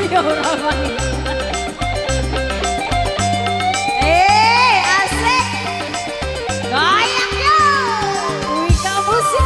Ya orang asik. Goyang yo. Wih kamu sih.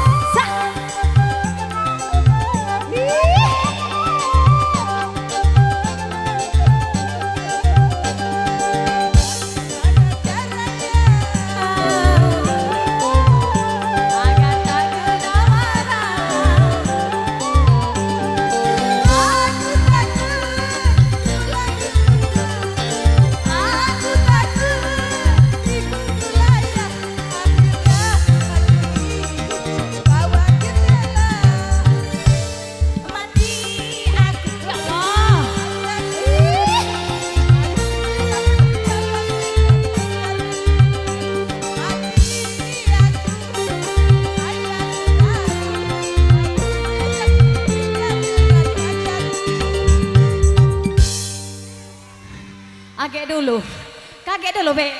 Kaget dulu, Be.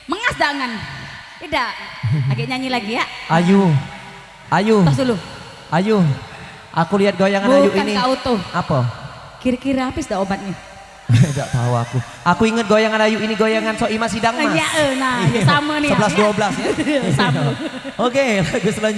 Mengas jangan. Tidak. Agak nyanyi lagi ya. Ayu. Tos dulu. Ayu. Aku lihat goyangan Bukan Ayu ini. Kak Utuh. Apa? Kira-kira habis dah obatnya. Tidak tahu aku. Aku ingat goyangan Ayu ini goyangan Soima Sidang Mas. Iya, nah, ya sama nih. 11-12 ya. Sama. Oke, lagu selanjutnya.